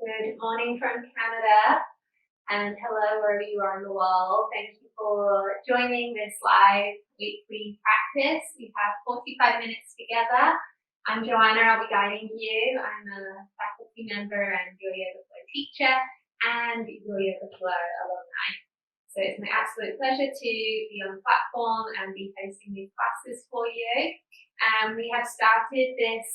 Good morning from Canada, and hello wherever you are in the world. Thank you for joining this live weekly practice. We have 45 minutes together. I'm Joanna, I'll be guiding you. I'm a faculty member and your Yoga Flow teacher and your Yoga Flow alumni. So it's my absolute pleasure to be on the platform and be hosting these classes for you. We have started this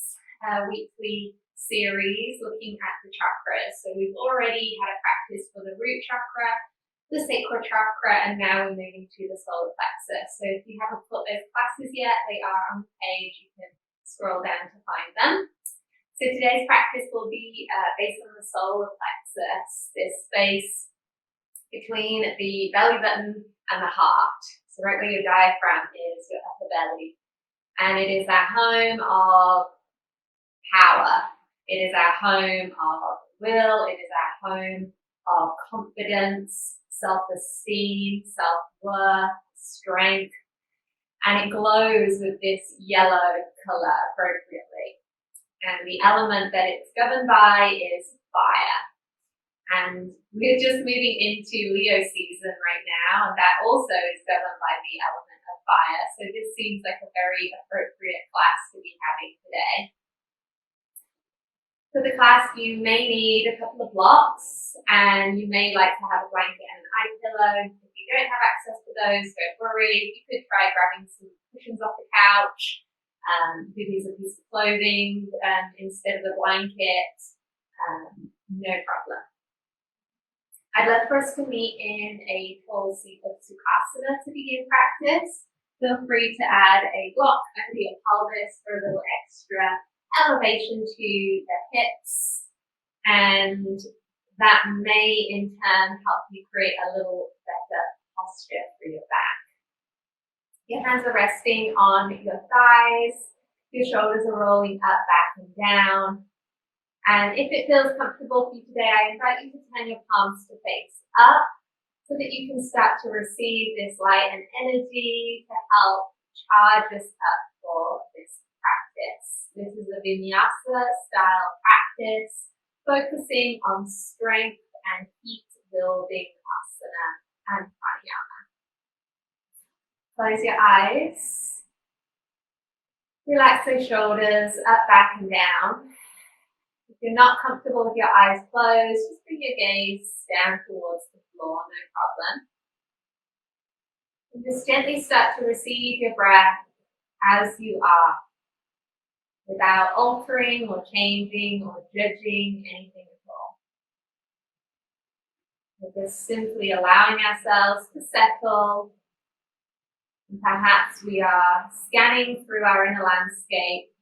weekly series looking at the chakras. So we've already had a practice for the root chakra, the sacral chakra, and now we're moving to the solar plexus. So if you haven't put those classes yet, they are on the page. You can scroll down to find them. So today's practice will be based on the solar plexus, this space between the belly button and the heart. So right where your diaphragm is, your upper belly. And it is our home of power. It is our home of will. It is our home of confidence, self-esteem, self-worth, strength. And it glows with this yellow color appropriately. And the element that it's governed by is fire. And we're just moving into Leo season right now, and that also is governed by the element of fire. So this seems like a very appropriate class to be having today. For the class, you may need a couple of blocks, and you may like to have a blanket and an eye pillow. If you don't have access to those, don't worry. You could try grabbing some cushions off the couch. You could use a piece of clothing instead of a blanket. No problem. I'd love for us to meet in a tall seat of Tsukasana to begin practice. Feel free to add a block under your pelvis for a little extra elevation to the hips, and that may in turn help you create a little better posture for your back. Your hands are resting on your thighs, your shoulders are rolling up, back and down. And if it feels comfortable for you today, I invite you to turn your palms to face up so that you can start to receive this light and energy to help charge us up for this practice. This is a Vinyasa style practice focusing on strength and heat building asana and pranayama. Close your eyes. Relax those shoulders up, back and down. If you're not comfortable with your eyes closed, just bring your gaze down towards the floor, no problem. And just gently start to receive your breath as you are, without altering or changing or judging anything at all. We're just simply allowing ourselves to settle. And perhaps we are scanning through our inner landscape,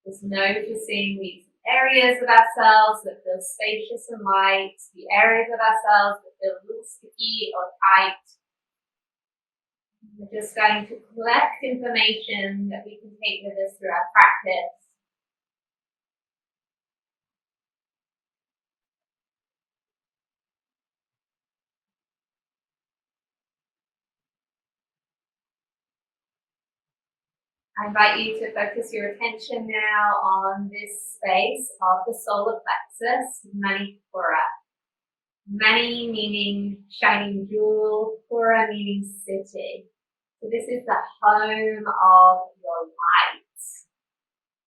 just noticing these areas of ourselves that feel spacious and light, the areas of ourselves that feel a little sticky or tight. We're just going to collect information that we can take with us through our practice. I invite you to focus your attention now on this space of the solar plexus, Manipura. Mani meaning shining jewel, Pura meaning city. So this is the home of your light.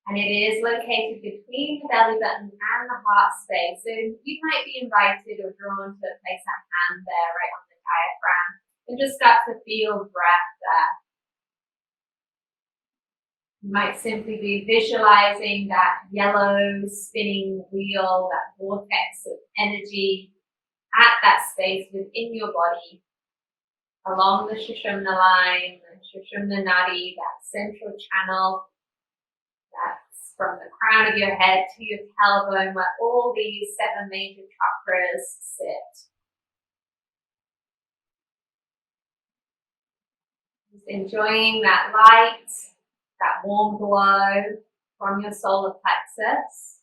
And it is located between the belly button and the heart space. So you might be invited or drawn to place that hand there right on the diaphragm and just start to feel breath there. You might simply be visualizing that yellow spinning wheel, that vortex of energy at that space within your body, along the Sushumna line, the Sushumna Nadi, that central channel that's from the crown of your head to your tailbone, where all these 7 major chakras sit. Just enjoying that light, that warm glow from your solar plexus.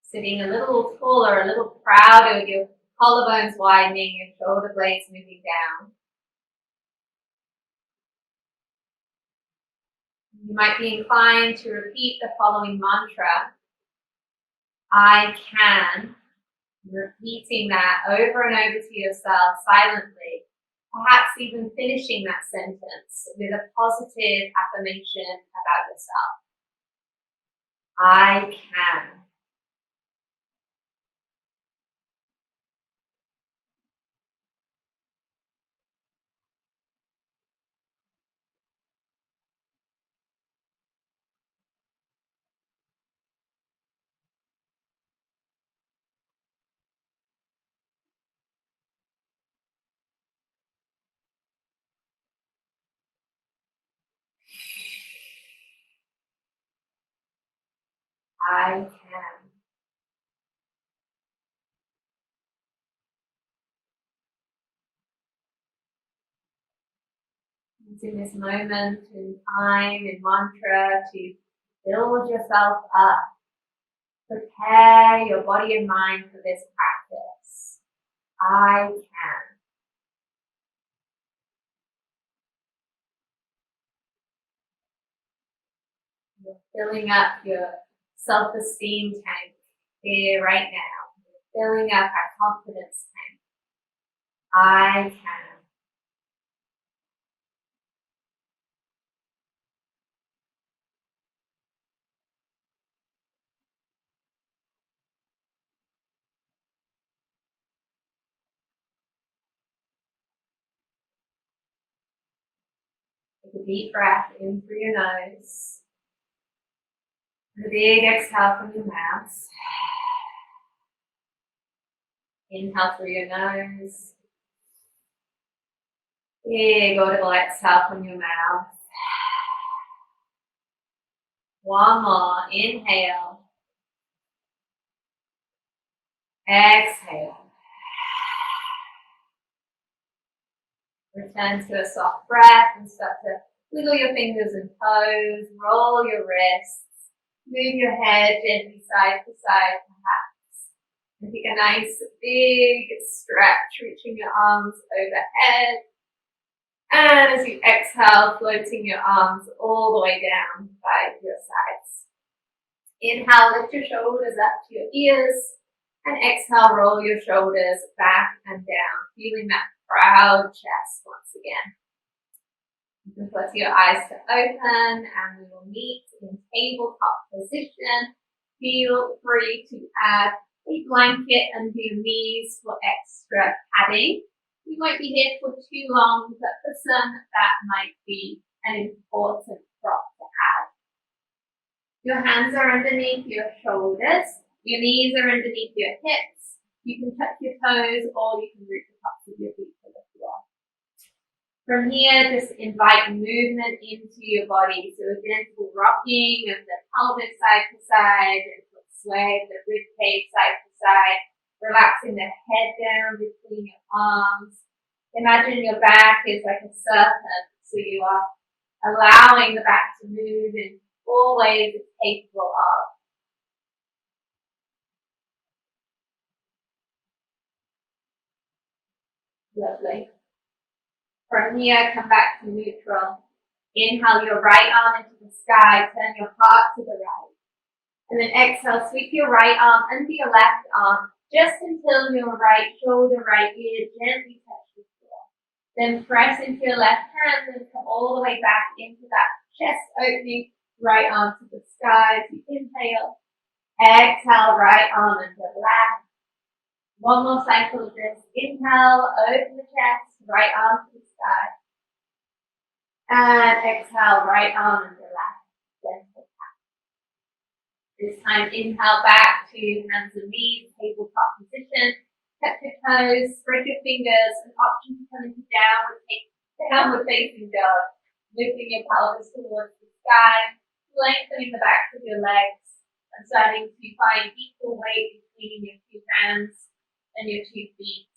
Sitting a little taller, a little prouder with your collarbones widening, your shoulder blades moving down. You might be inclined to repeat the following mantra, I can, repeating that over and over to yourself silently, perhaps even finishing that sentence with a positive affirmation about yourself. I can. I can. Using this moment in time, in mantra, to build yourself up. Prepare your body and mind for this practice. I can. You're filling up your self-esteem tank here right now. You're filling up our confidence tank. I can. Take a deep breath in through your nose. And a big exhale from your mouth. Inhale through your nose. Big audible exhale from your mouth. One more. Inhale. Exhale. Return to a soft breath and start to wiggle your fingers and toes, roll your wrists, move your head gently side to side perhaps. And take a nice big stretch, reaching your arms overhead. And as you exhale, floating your arms all the way down by your sides. Inhale, lift your shoulders up to your ears. And exhale, roll your shoulders back and down, feeling that proud chest once again. You can put your eyes to open and we will meet in tabletop position. Feel free to add a blanket under your knees for extra padding. You won't be here for too long, but for some that might be an important prop to add. Your hands are underneath your shoulders. Your knees are underneath your hips. You can touch your toes or you can root the tops of your feet to the floor. From here, just invite movement into your body. So a gentle rocking of the pelvis side to side, gentle sway of the rib cage side to side, relaxing the head down between your arms. Imagine your back is like a serpent, so you are allowing the back to move in all ways it's capable of. Lovely. From here, come back to neutral. Inhale your right arm into the sky, turn your heart to the right. And then exhale, sweep your right arm under your left arm, just until your right shoulder, right ear gently touch the floor. Then press into your left hand and come all the way back into that chest opening, right arm to the sky as you inhale. Exhale, right arm under left. One more cycle of this. Inhale, open the chest, right arm to the sky. And exhale, right arm under left. Gentle tap. This time, inhale back to hands and knees, tabletop position. Tap your toes, spread your fingers. An option to come into downward facing dog. Lifting your pelvis towards the sky, lengthening the backs of your legs, and starting to find equal weight between your two hands and your 2 feet.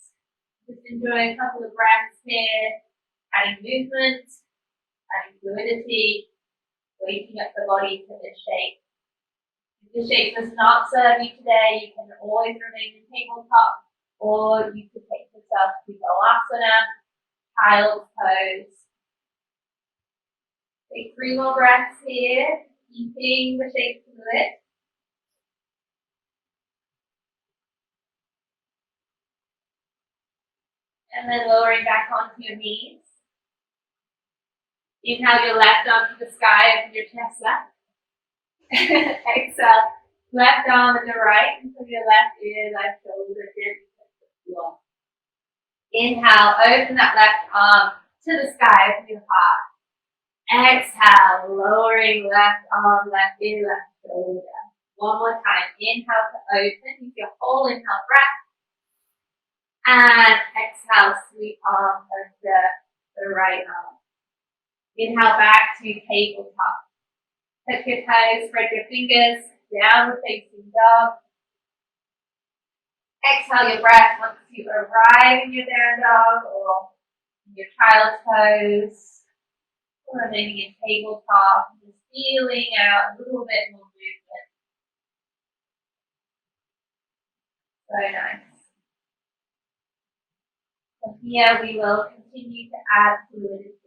Just enjoy a couple of breaths here, adding movement, adding fluidity, waking up the body to this shape. If the shape does not serve you today, you can always remain in tabletop, or you could take yourself to Asana, child's pose. Take 3 more breaths here, keeping the shape fluid. And then lowering back onto your knees. Inhale your left arm to the sky, open your chest left. Exhale, left arm to the right, until your left ear, left shoulder, gently touch the floor. Inhale, open that left arm to the sky, open your heart. Exhale, lowering left arm, left ear, left shoulder. One more time. Inhale to open, use your whole inhale breath. And exhale, sweep arm under the right arm. Inhale back to tabletop. Touch your toes, spread your fingers, downward facing dog. Exhale your breath once you arrive in your down dog or your child's pose. Or maybe a tabletop, just feeling out a little bit more movement. So nice. From here we will continue to add fluidity.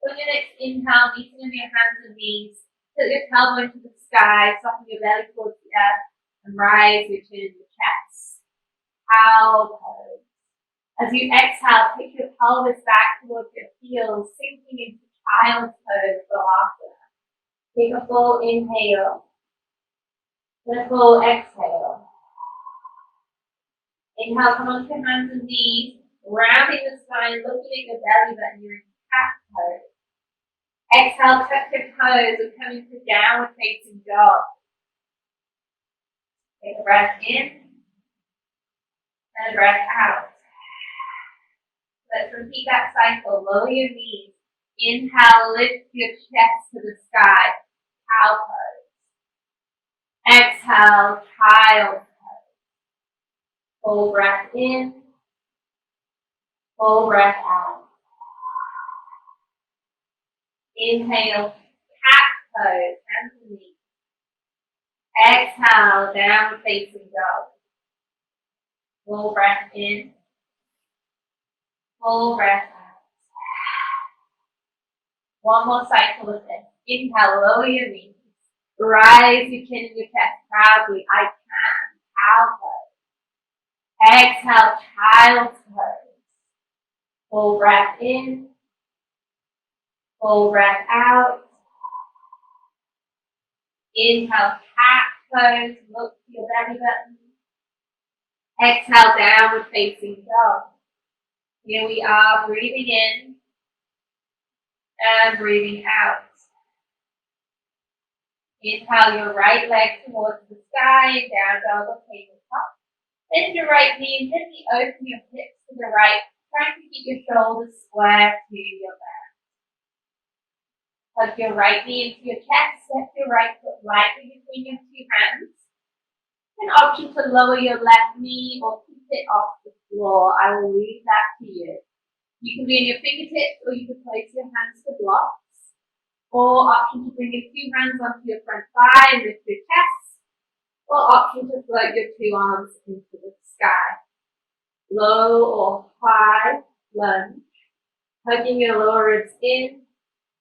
On your next inhale, meeting on your hands and knees, put your tailbone to the sky, soften your belly towards the earth, and rise your chin to your chest. Cow pose. As you exhale, take your pelvis back towards your heels, sinking into child's pose for Asana. Take a full inhale, and a full exhale. Inhale, come onto your hands and knees, rounding the spine, looking at your belly button, you're in cat pose. Exhale, tuck your toes and come into downward facing dog. Take a breath in and a breath out. Let's repeat that cycle. Lower your knees. Inhale, lift your chest to the sky. Cow pose. Exhale, child pose. Full breath in. Full breath out. Inhale, cat pose, hands and knees. Exhale, downward facing dog. Full breath in. Full breath out. One more cycle of this. Inhale, lower your knees. Rise your chin and your chest proudly. I can. Cow pose. Exhale, child's pose. Full breath in. Full breath out. Inhale, cat pose. Look to your belly button. Exhale, downward facing dog. Here we are, breathing in and breathing out. Inhale your right leg towards the sky, down dog or tabletop. Bend your right knee and gently open your hips to the right, trying to keep your shoulders square to your back. Hug your right knee into your chest, step your right foot lightly between your two hands. An option to lower your left knee or keep it off the floor. I will leave that to you. You can be on your fingertips or you can place your hands to blocks. Or option to bring your two hands onto your front thigh and lift your chest. Or option to float your two arms into the sky. Low or high lunge. Hugging your lower ribs in.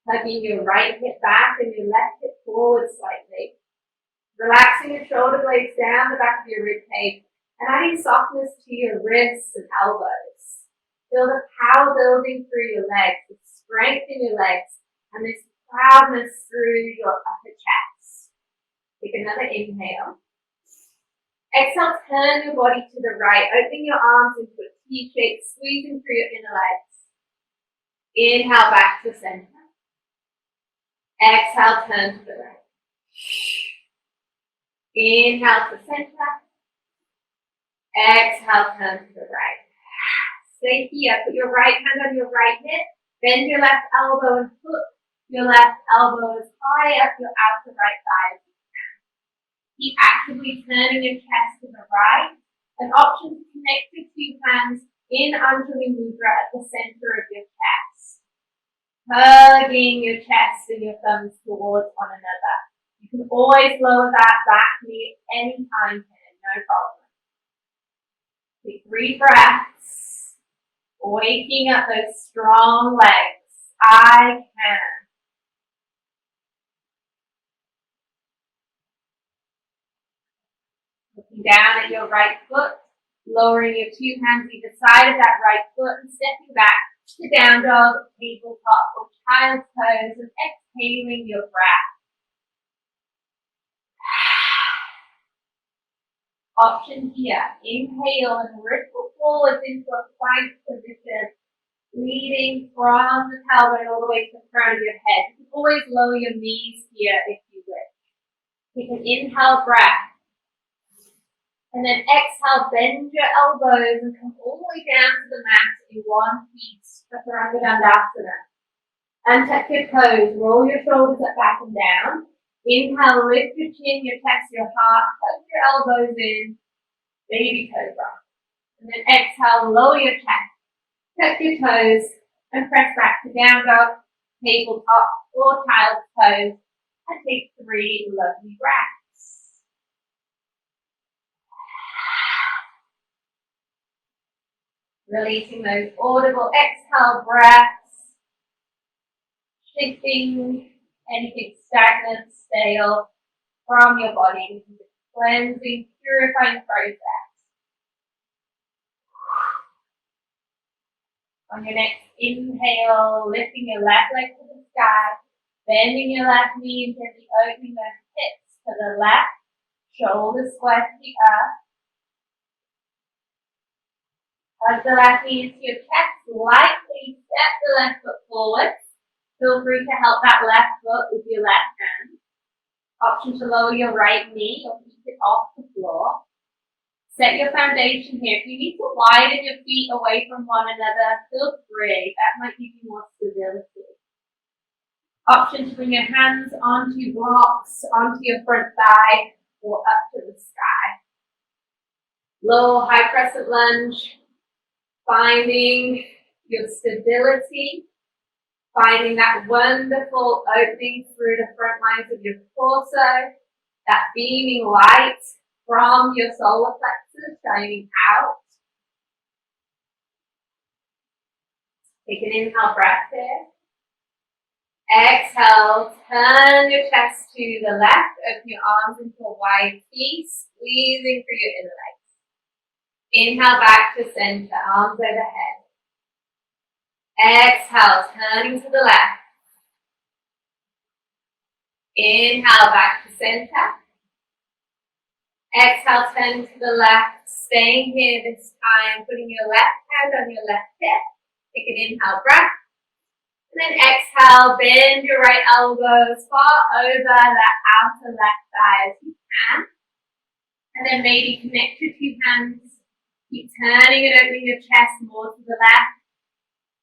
Hugging your right hip back and your left hip forward slightly. Relaxing your shoulder blades down the back of your rib cage and adding softness to your wrists and elbows. Feel the power building through your legs, the strength in your legs, and this proudness through your upper chest. Take another inhale. Exhale, turn your body to the right, opening your arms into a T shape, squeezing through your inner legs. Inhale back to center. Exhale, turn to the right. Inhale to center. Exhale, turn to the right. Stay here. Put your right hand on your right hip. Bend your left elbow and put your left elbow as high up your outer right thigh as you can. Keep actively turning your chest to the right. An option to connect your two hands in Anjali Mudra at the center of your chest. Hugging your chest and your thumbs towards one another. You can always lower that back knee at any time here, no problem. Take 3 breaths, waking up those strong legs. I can. Looking down at your right foot, lowering your two hands either side of that right foot and stepping back to down dog, tabletop or child's pose and exhaling your breath. Option here, inhale and ripple forwards into a plank position, leading from the tailbone all the way to the front of your head. You can always lower your knees here if you wish. Take an inhale breath. And then exhale, bend your elbows and come all the way down to the mat in one piece. Tadasana. Untuck your toes, roll your shoulders up, back and down. Inhale, lift your chin, your chest, your heart, tuck your elbows in, baby cobra. And then exhale, lower your chest, tuck your toes, and press back to down dog, tabletop, or child's pose, and take 3 lovely breaths. Releasing those audible exhale breaths, shifting anything stagnant, stale from your body. This is a cleansing, purifying process. On your next inhale, lifting your left leg to the sky, bending your left knee and gently opening those hips to the left, shoulders square to the earth. Hug the left knee into your chest, lightly step the left foot forwards. Feel free to help that left foot with your left hand. Option to lower your right knee or keep it off the floor. Set your foundation here. If you need to widen your feet away from one another, feel free. That might give you more stability. Option to bring your hands onto blocks, onto your front thigh, or up to the sky. Low, high crescent lunge. Finding your stability, finding that wonderful opening through the front lines of your torso, that beaming light from your solar plexus shining out. Take an inhale breath here. Exhale, turn your chest to the left, open your arms into a wide V, squeezing through your inner legs. Inhale back to center, arms overhead. Exhale, turning to the left. Inhale back to center. Exhale, turning to the left, staying here this time, putting your left hand on your left hip. Take an inhale breath. And then exhale, bend your right elbow as far over that outer left thigh as you can. And then maybe connect your two hands. Keep turning and opening your chest more to the left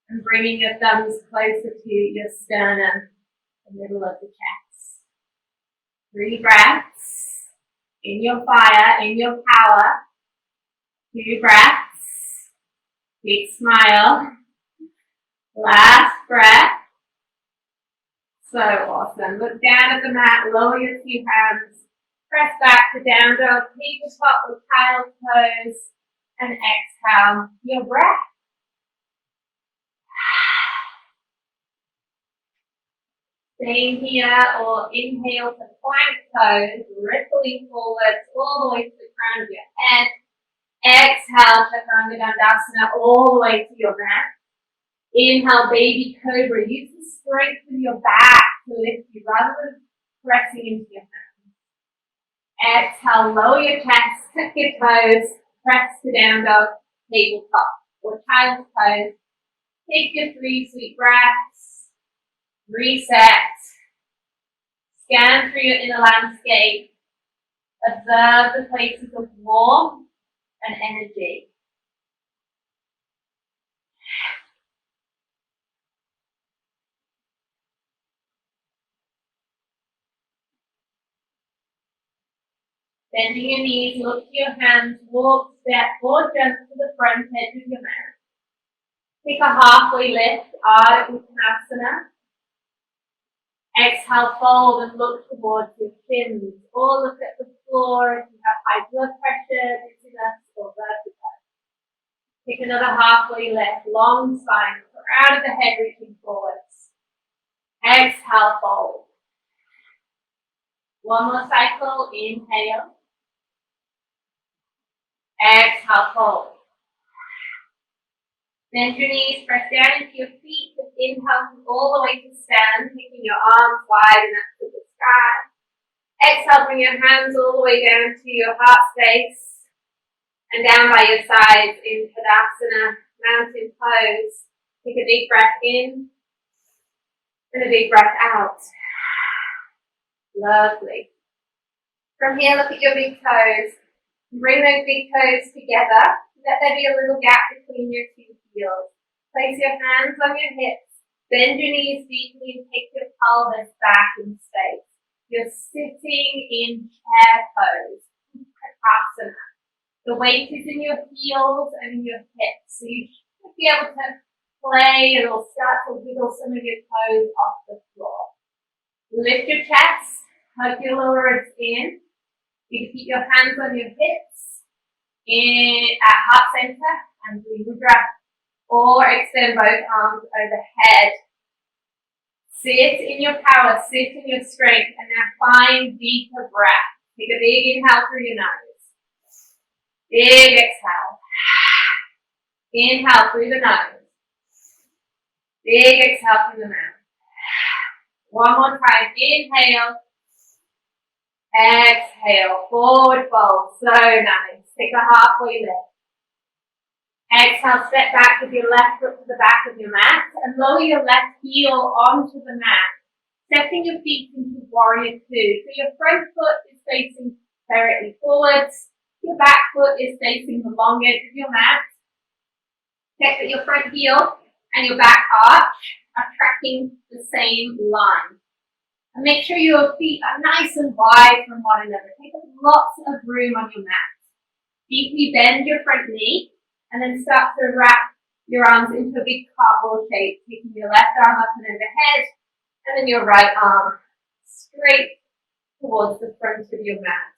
and bringing your thumbs closer to your sternum, the middle of the chest. 3 breaths in your fire, in your power. 2 breaths. Big smile. Last breath. So awesome. Look down at the mat, lower your 2 hands. Press back to down dog, tabletop with child's pose. And exhale your breath. Staying here or inhale to plank pose, rippling forwards all the way to the crown of your head. Exhale, Tadasana all the way to your mat. Inhale, baby cobra. Use the strength of your back to lift you rather than pressing into your hands. Exhale, lower your chest, tuck your toes. Press to down dog, tabletop, or child's pose. Take your 3 sweet breaths. Reset. Scan through your inner landscape. Observe the places of warmth and energy. Bending your knees, look to your hands, walk, step, or jump to the front edge of your mat. Take a halfway lift, Ardha Uttanasana. Exhale, fold and look towards your shins, or look at the floor if you have high blood pressure, dizziness, or vertigo. Take another halfway lift, long spine, crown of the head reaching forwards. Exhale, fold. One more cycle, inhale. Exhale, fold. Bend your knees, press down into your feet. Just inhale all the way to stand, taking your arms wide and up to the sky. Exhale, bring your hands all the way down to your heart space and down by your sides in Tadasana, mountain pose. Take a deep breath in and a deep breath out. Lovely. From here, look at your big toes. Bring those big toes together. Let there be a little gap between your two heels. Place your hands on your hips. Bend your knees deeply and take your pelvis back in space. You're sitting in chair pose, Asana. The weight is in your heels and in your hips. So you should be able to play or start to wiggle some of your toes off the floor. Lift your chest, hug your lower ribs in. You can keep your hands on your hips at heart center and do mudra, or extend both arms overhead. Sit in your power, sit in your strength, and now find deeper breath. Take a big inhale through your nose. Big exhale. Inhale through the nose. Big exhale from the mouth. One more time. Inhale. Exhale. Forward fold. So nice. Take a halfway lift. Exhale, step back with your left foot to the back of your mat and lower your left heel onto the mat, stepping your feet into warrior two. So your front foot is facing directly forwards, your back foot is facing the long edge of your mat. Check that your front heel and your back arch are tracking the same line. And make sure your feet are nice and wide from one another. Take up lots of room on your mat. Deeply bend your front knee. And then start to wrap your arms into a big cartwheel shape, taking your left arm up and overhead, and then your right arm straight towards the front of your mat.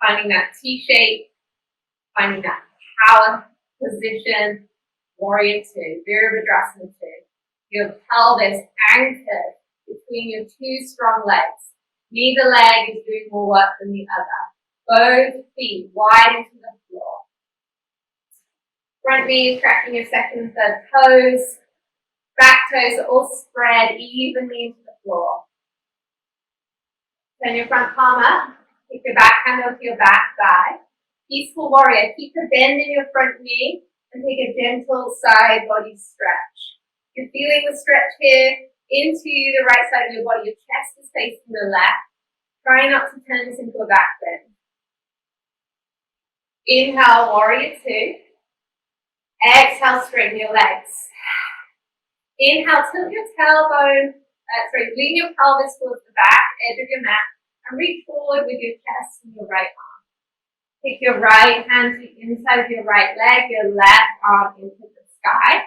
Finding that T shape, finding that power position, warrior two, Virabhadrasana two. Your pelvis anchored between your two strong legs. Neither leg is doing more work than the other. Both feet wide into the floor. Front knees tracking your second and third toes. Back toes are all spread evenly into the floor. Turn your front palm up. Keep your back hand over your back thigh. Peaceful warrior. Keep the bend in your front knee and take a gentle side body stretch. You're feeling the stretch here into the right side of your body. Your chest is facing the left. Try not to turn this into a back bend. Inhale, warrior two. Exhale, straighten your legs. Inhale, tilt your tailbone, lean your pelvis towards the back edge of your mat and reach forward with your chest and your right arm. Take your right hand to the inside of your right leg, your left arm into the sky.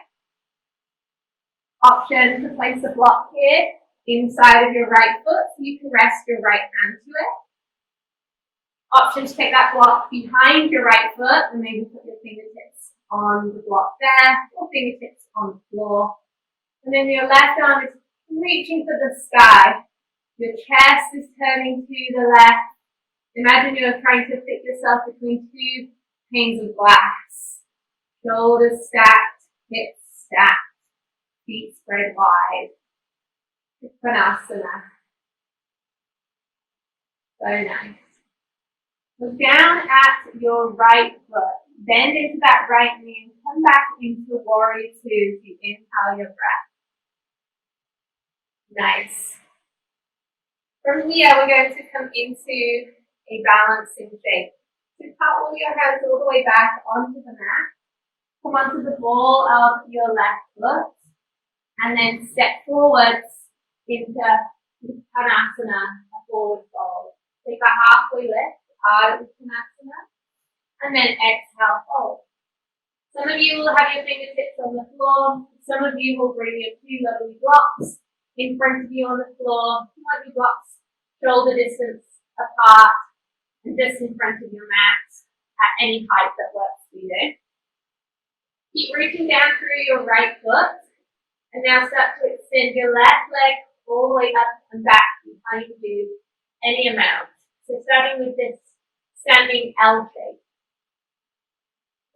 Option to place a block here inside of your right foot so you can rest your right hand to it. Option to take that block behind your right foot and maybe put your fingertips on the block there, or fingertips on the floor. And then your left arm is reaching for the sky. Your chest is turning to the left. Imagine you're trying to fit yourself between two panes of glass. Shoulders stacked, hips stacked, feet spread wide. Pranayama. So nice. Look down at your right foot. Bend into that right knee and come back into warrior two as you inhale your breath. Nice. From here, we're going to come into a balancing shape. So cartwheel your hands all the way back onto the mat. Come onto the ball of your left foot. And then step forwards into Pranayama, a forward fold. Take a halfway lift, out of Pranayama. And then exhale, fold. Some of you will have your fingertips on the floor. Some of you will bring your two lovely blocks in front of you on the floor. You might be blocks shoulder distance apart and just in front of your mat at any height that works for you. Keep reaching down through your right foot and now start to extend your left leg all the way up and back behind you any amount. So starting with this standing L shape.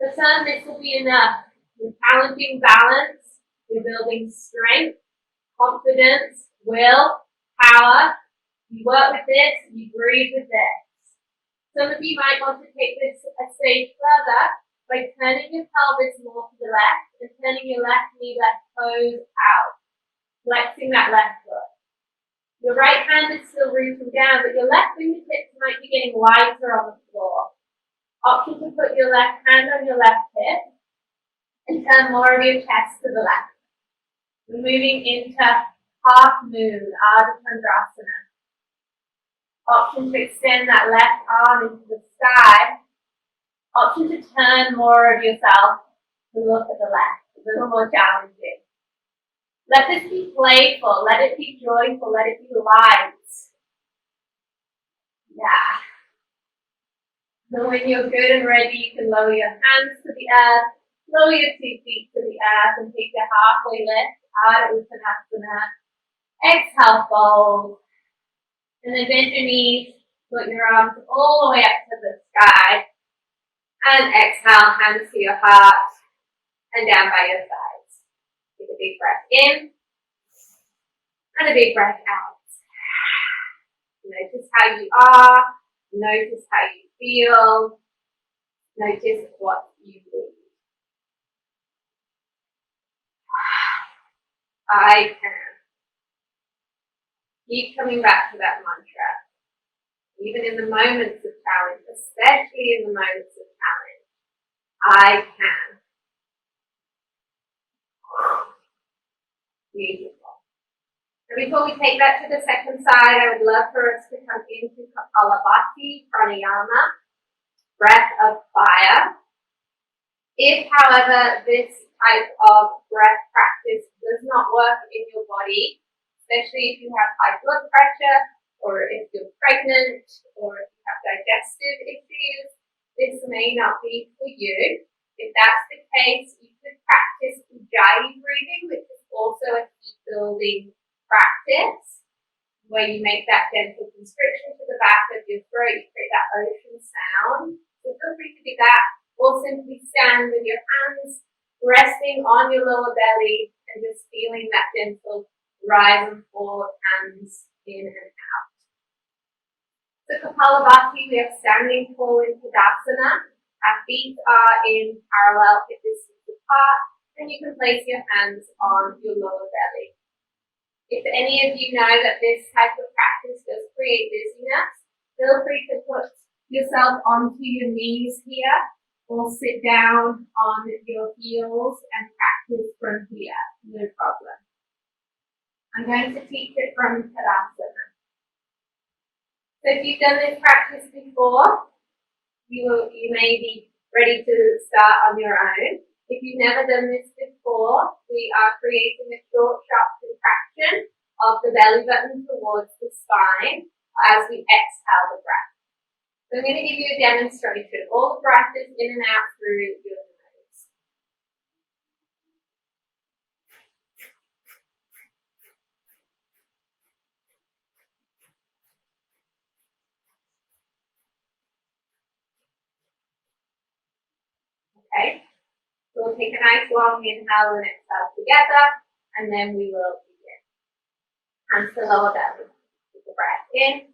For some, this will be enough. You're challenging balance, you're building strength, confidence, will, power. You work with this, you breathe with this. Some of you might want to take this a stage further by turning your pelvis more to the left and turning your left knee, left toes out, flexing that left foot. Your right hand is still rooting down, but your left fingertips might be getting lighter on the floor. Option to put your left hand on your left hip and turn more of your chest to the left. We're moving into half moon, Chandrasana. Option to extend that left arm into the sky. Option to turn more of yourself to look at the left, a little more challenging. Let this be playful, let it be joyful, let it be light. Yeah. So when you're good and ready, you can lower your hands to the earth, lower your 2 feet to the earth, and take your halfway lift out of Asana. Exhale, fold. And then bend your knees, put your arms all the way up to the sky. And exhale, hands to your heart and down by your sides. Take a big breath in and a big breath out. Notice how you are, notice how you feel, notice what you need. I can. Keep coming back to that mantra. Even in the moments of challenge, especially in the moments of challenge, I can. Beautiful. And before we take that to the second side, I would love for us to come into Kapalabhati, Pranayama, breath of fire. If, however, this type of breath practice does not work in your body, especially if you have high blood pressure, or if you're pregnant, or if you have digestive issues, this may not be for you. If that's the case, you could practice Ujjayi breathing, which is also a heat building practice, where you make that gentle constriction to the back of your throat, you create that ocean sound. So feel free to do that, or simply stand with your hands resting on your lower belly and just feeling that gentle rise and fall of hands in and out. So Kapalabhati, we are standing tall in Tadasana. Our feet are in parallel hip distance apart, and you can place your hands on your lower belly. If any of you know that this type of practice does create dizziness, feel free to put yourself onto your knees here, or sit down on your heels and practice from here, no problem. I'm going to teach it from Tadasana. So if you've done this practice before, you may be ready to start on your own. If you've never done this before, we are creating a short, sharp contraction of the belly button towards the spine as we exhale the breath. So I'm going to give you a demonstration. All the breath is in and out through your nose. Okay, so we'll take a nice long inhale and exhale together, and then we will begin. Hands to lower belly. Take the breath in,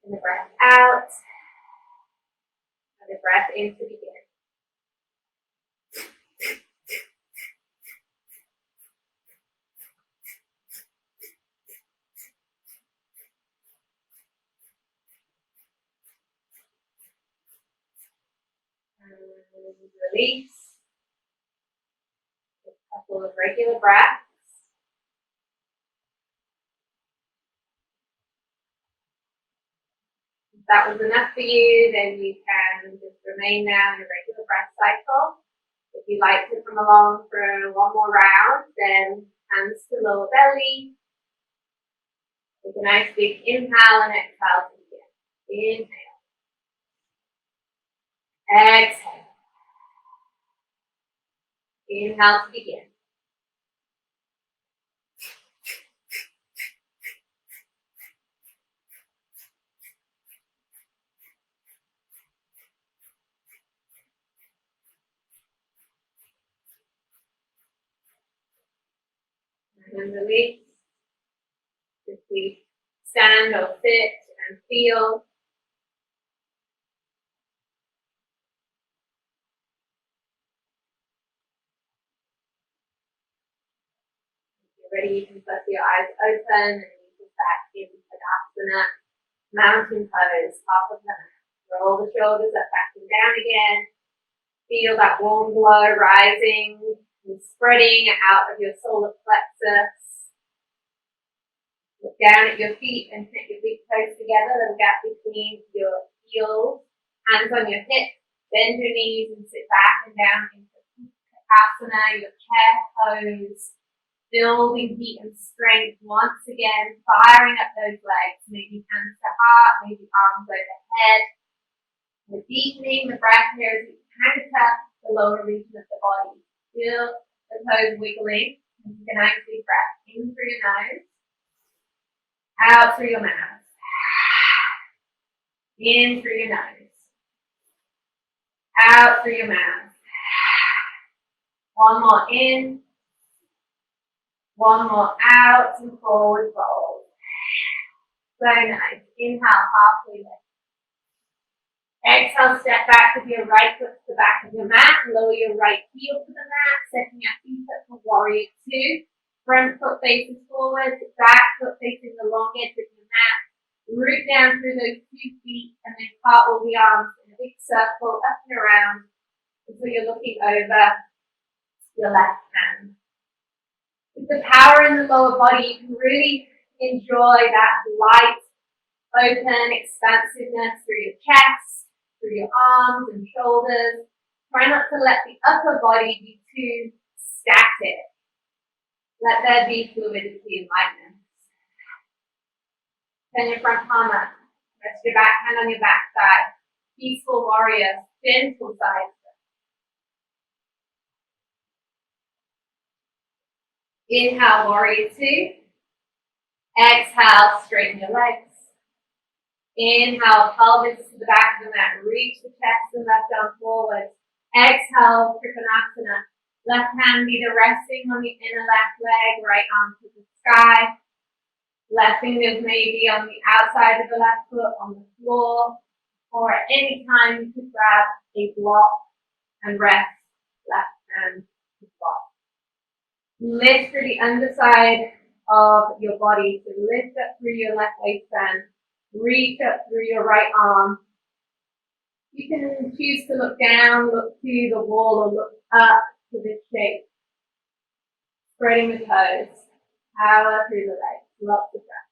and the breath out, and the breath in to begin. Release. A couple of regular breaths. If that was enough for you, then you can just remain now in a regular breath cycle. If you'd like to come along for one more round, then hands to lower belly. Take a nice big inhale and exhale to begin. Inhale. Exhale. Inhale to begin. And release. Simply stand or sit and feel. If you're ready, you can put your eyes open and you get back in Tadasana, mountain pose, top of the mat. Roll the shoulders up, back and down again. Feel that warm glow rising and spreading out of your solar plexus. Look down at your feet and put your big toes together, little gap between your heels, hands on your hips, bend your knees and sit back and down into Asana, your chair pose, building heat and strength once again, firing up those legs, maybe hands to heart, maybe arms overhead. We're deepening the breath here as you anchor the lower region of the body. Feel the toes wiggling. And you can actually breath in through your nose, out through your mouth. In through your nose, out through your mouth. One more in, one more out, and forward fold. So nice. Inhale, halfway lift. Exhale, step back with your right foot to the back of your mat. Lower your right heel to the mat, setting your feet up for warrior two. Front foot faces forward, back foot facing the long edge of your mat. Root down through those 2 feet and then cartwheel the arms in a big circle up and around until you're looking over your left hand. With the power in the lower body, you can really enjoy that light, open expansiveness through your chest, through your arms and shoulders. Try not to let the upper body be too static. Let there be fluidity and lightness. Turn your front palm up. Rest your back hand on your back side. Peaceful warrior, gentle side. Inhale, warrior two. Exhale, straighten your legs. Inhale, pelvis to the back of the mat. Reach the chest and left arm forward. Exhale, Trikonasana. Left hand either resting on the inner left leg, right arm to the sky. Left fingers maybe on the outside of the left foot on the floor. Or at any time you could grab a block and rest left hand to block. Lift through the underside of your body. So lift up through your left waistband. Reach up through your right arm. You can choose to look down, look to the wall, or look up to this shape. Spreading the toes. Power through the legs. Lots of breath.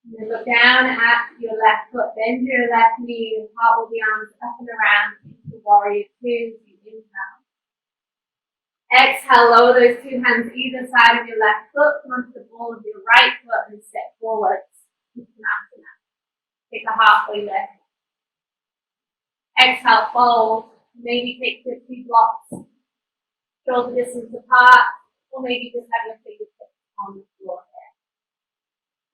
And then look down at your left foot. Bend your left knee and cartwheel the arms up and around into warrior two. Inhale. Exhale, lower those two hands either side of your left foot. Come onto the ball of your right foot and step forwards. Asana. Take a halfway lift. Exhale, fold. Maybe take 50 blocks. Shoulder distance apart. Or maybe just have your fingertips on the floor here.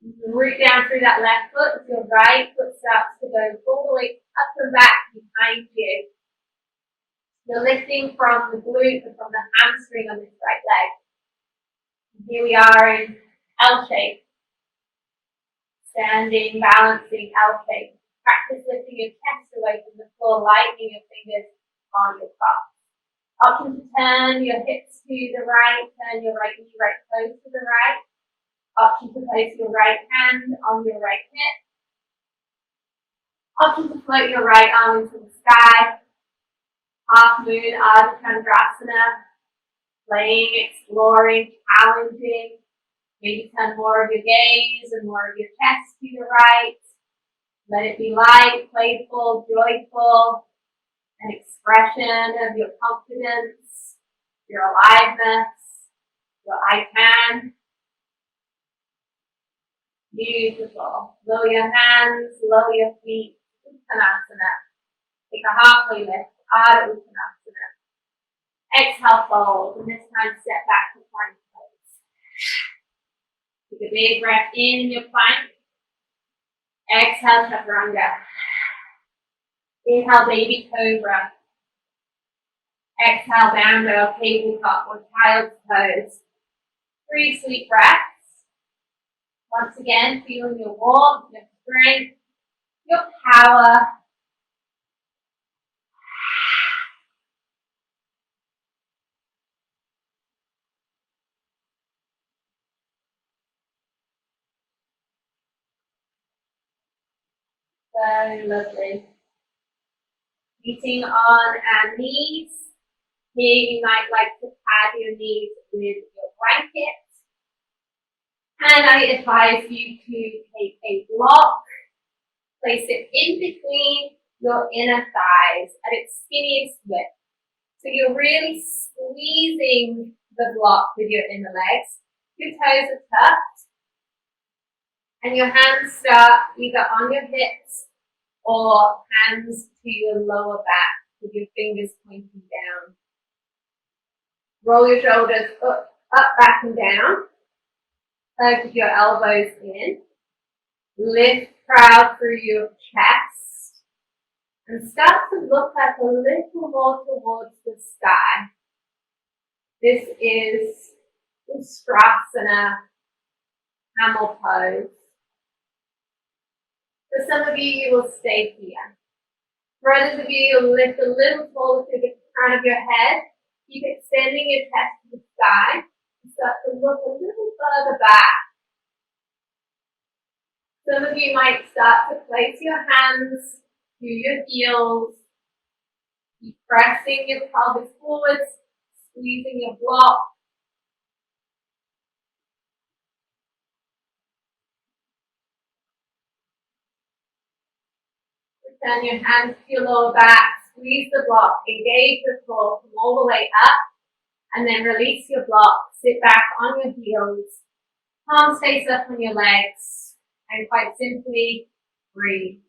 You can root down through that left foot as your right foot starts to go all the way up and back behind you. You're lifting from the glute and from the hamstring on this right leg. Here we are in L shape. Standing, balancing L shape. Practice lifting your chest away from the floor, lightening your fingers on your cup. Option to turn your hips to the right, turn your right knee, right toe to the right. Option to place your right hand on your right hip. Option to float your right arm into the sky. Half moon, Ardha Chandrasana. Playing, exploring, challenging. Maybe turn more of your gaze and more of your chest to the right. Let it be light, playful, joyful, an expression of your confidence, your aliveness, your I can. Beautiful. Lower your hands, lower your feet. Uttanasana. Take a halfway lift. Ardha Uttanasana. Exhale, fold. And this time step back to plank pose. Take a big breath in your plank. Exhale, Chaturanga. Inhale, baby cobra. Exhale down to a tabletop or child's pose. 3 sweet breaths. Once again, feeling your warmth, your strength, your power. So lovely. Meeting on our knees. Here you might like to pad your knees with your blanket. And I advise you to take a block, place it in between your inner thighs at its skinniest width. So you're really squeezing the block with your inner legs. Your toes are tucked. And your hands start either on your hips or hands to your lower back with your fingers pointing down. Roll your shoulders up, back and down. Hug your elbows in. Lift proud through your chest. And start to look up a little more towards the sky. This is the Strassena, Camel pose. For some of you, you will stay here. For others of you, you'll lift a little taller to the crown of your head. Keep extending your chest to the sky. And start to look a little further back. Some of you might start to place your hands to your heels. Keep pressing your pelvis forwards, squeezing your block. Return your hands to your lower back, squeeze the block, engage the core, come all the way up, and then release your block, sit back on your heels, palms face up on your legs, and quite simply, breathe.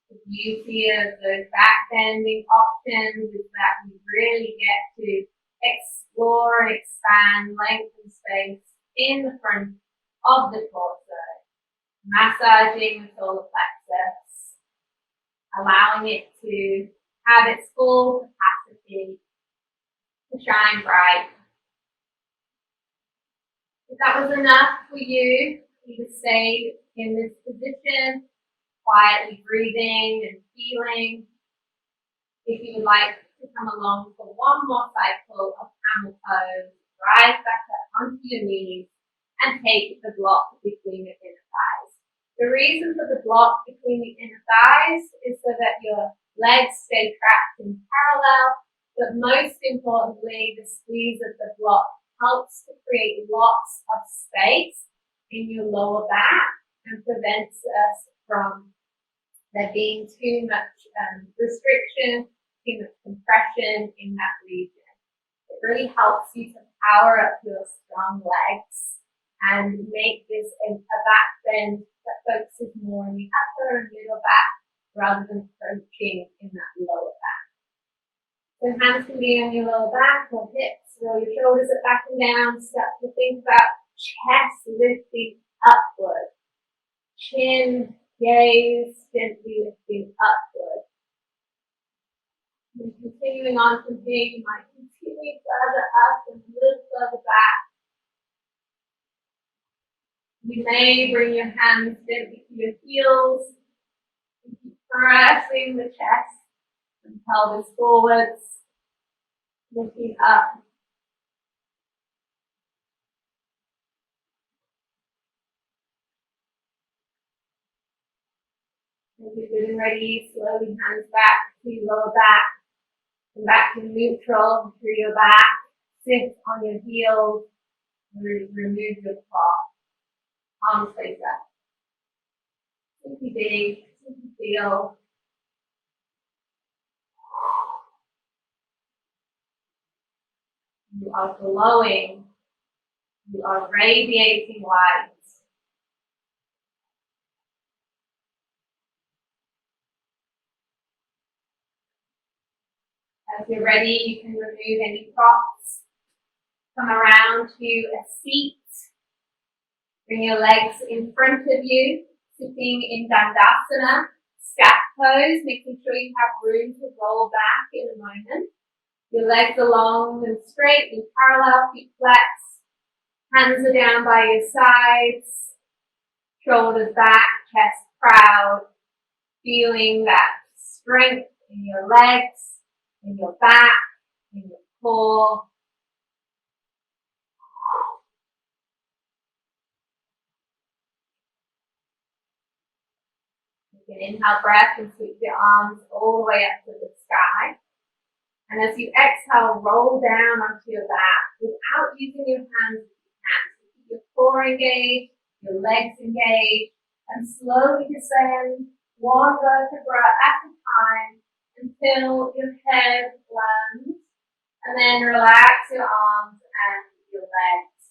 The beauty of those back bending options is that you really get to explore and expand length and space in the front of the torso, massaging the solar plexus, allowing it to have its full capacity to shine bright. If that was enough for you, you could stay in this position, quietly breathing and feeling. If you would like to come along for one more cycle of camel pose, rise back up onto your knees and take the block between your inner thighs. The reason for the block between the inner thighs is so that your legs stay trapped in parallel, but most importantly, the squeeze of the block helps to create lots of space in your lower back and prevents us from there being too much restriction, too much compression in that region. It really helps you to power up your strong legs and make this a back bend that focuses more on the upper and middle back rather than crunching in that lower back. So hands can be on your lower back or hips, roll your shoulders up, back and down. Start to think about chest lifting upward. Chin, gaze, gently lifting upward. And continuing on from here, you might continue further up and a little further back. You may bring your hands gently to your heels and keep pressing the chest and pelvis forwards, lifting up. As you're good and ready, slowly hands back to your lower back. Come back to neutral through your back. Sit on your heels. Remove your prop. Palms face up. Simply breathe. Simply feel. You are glowing. You are radiating light. As you're ready, you can remove any props. Come around to a seat. Bring your legs in front of you. sitting in Tadasana, scat pose, making sure you have room to roll back in a moment. Your legs are long and straight and parallel, feet flex. Hands are down by your sides, shoulders back, chest proud. Feeling that strength in your legs, in your back, in your core. You can inhale breath and sweep your arms all the way up to the sky. And as you exhale, roll down onto your back without using your hands. Keep your core engaged, your legs engaged, and slowly descend one vertebra at a time until your head lands. And then relax your arms and your legs.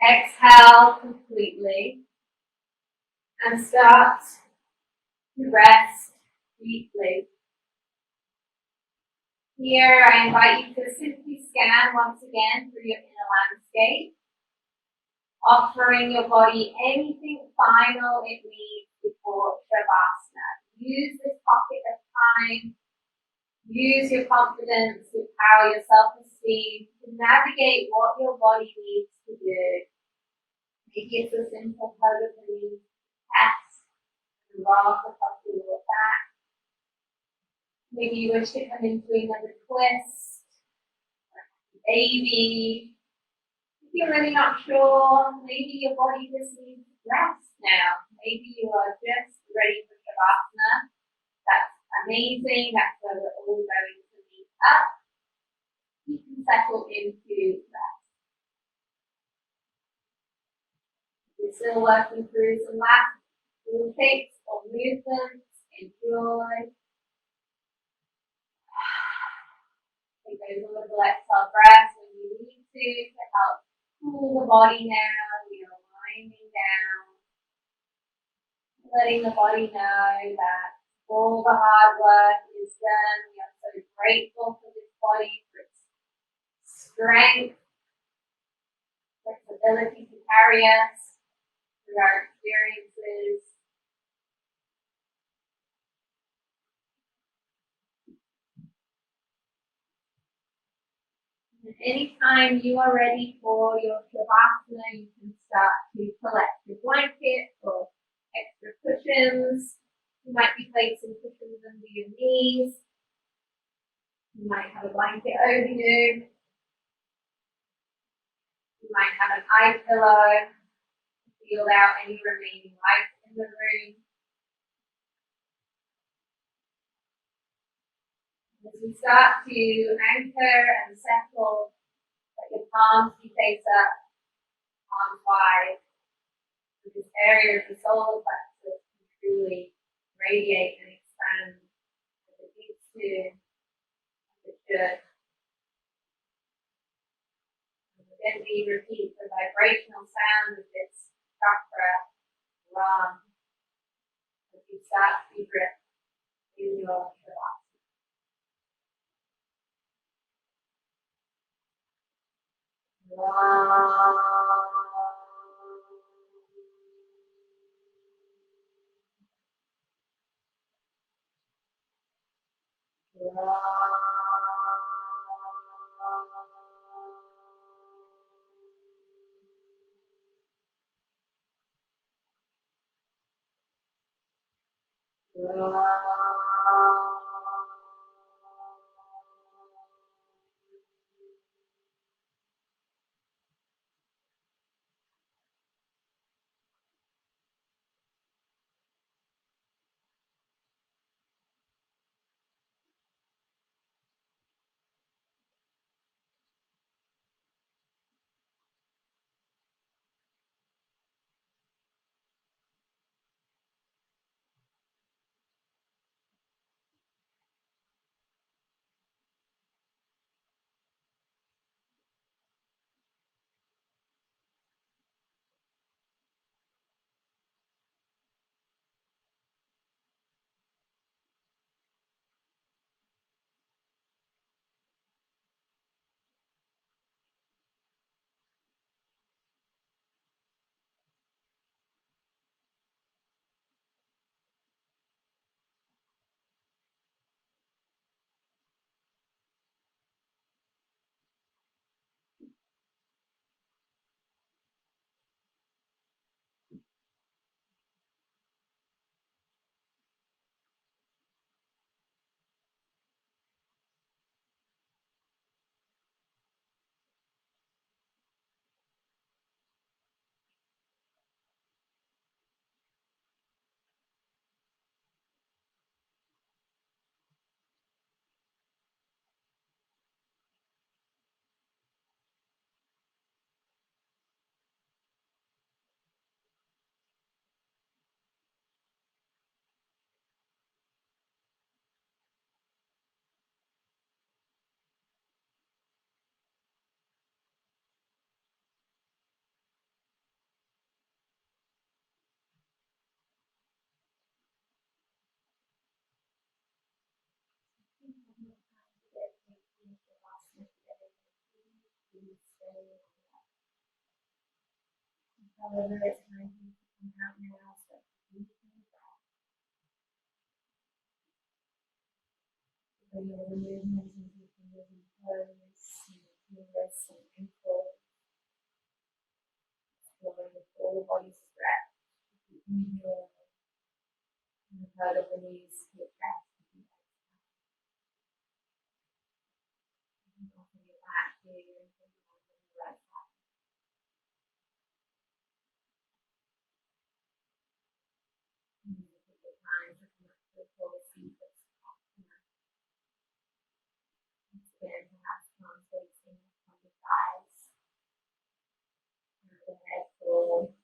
Exhale completely and start to rest deeply. Here, I invite you to simply scan once again through your inner landscape, offering your body anything final it needs before Savasana. Use this pocket of time. Use your confidence, your power, your self-esteem to navigate what your body needs to do. Maybe it's a simple hug of the knees, chest, and rock across your lower back. Maybe you wish to come into another twist, baby. If you're really not sure, maybe your body just needs rest now. Maybe you are just ready for Savasana. That's amazing. That's where we're all going to meet up. You can settle into rest. We're still working through some last little shapes or movements. Enjoy. Take those little exhale breaths when you need to help cool the body down. We are winding down. Letting the body know that all the hard work is done. We are so grateful for this body, for its strength, flexibility to carry us through our experiences. And anytime you are ready for your Savasana, you can start to collect your blanket or extra cushions. You might be placing cushions under your knees. You might have a blanket over you. You might have an eye pillow to feel out any remaining light in the room. As we start to anchor and settle, let your palms be face up, arms wide. So this area of the solar plexus can truly radiate and expand as it needs to, as it should. And gently repeat the vibrational sound of this chakra run as you start to drift in your Shavasana. However, it's time for you to come out now. So deep in the breath. Bring all the movements into your fingers and toes, and your wrists and ankles. Exploring the full body stretch. Inhale. And the head of the knees to your chest. And open your back here and put your arms on the right side. And you take the time to come up to a full seat of Tsukasana. Again, perhaps palms facing on the thighs. And the head full,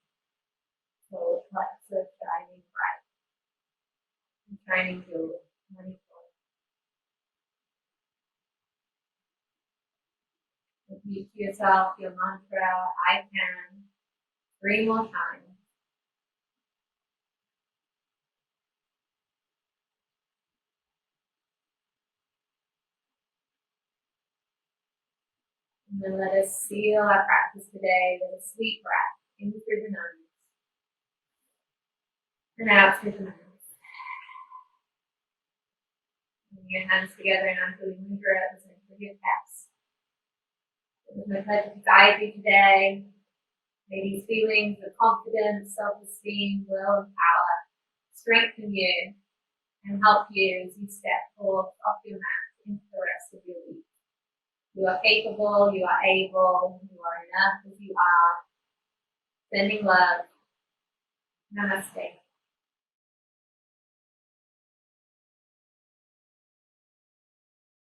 solar plexus shining bright. And shining through 24. Repeat to yourself your mantra, I can, 3 more times. And then let us seal our practice today with a sweet breath in through the nose and out through the mouth. Bring your hands together in Untitled Chapter at the center of your chest. It was my pleasure to guide you today. May these feelings of confidence, self-esteem, will, and power strengthen you and help you as you step forth off your mat into the rest of your week. You are capable, you are able, you are enough as you are. Sending love. Namaste.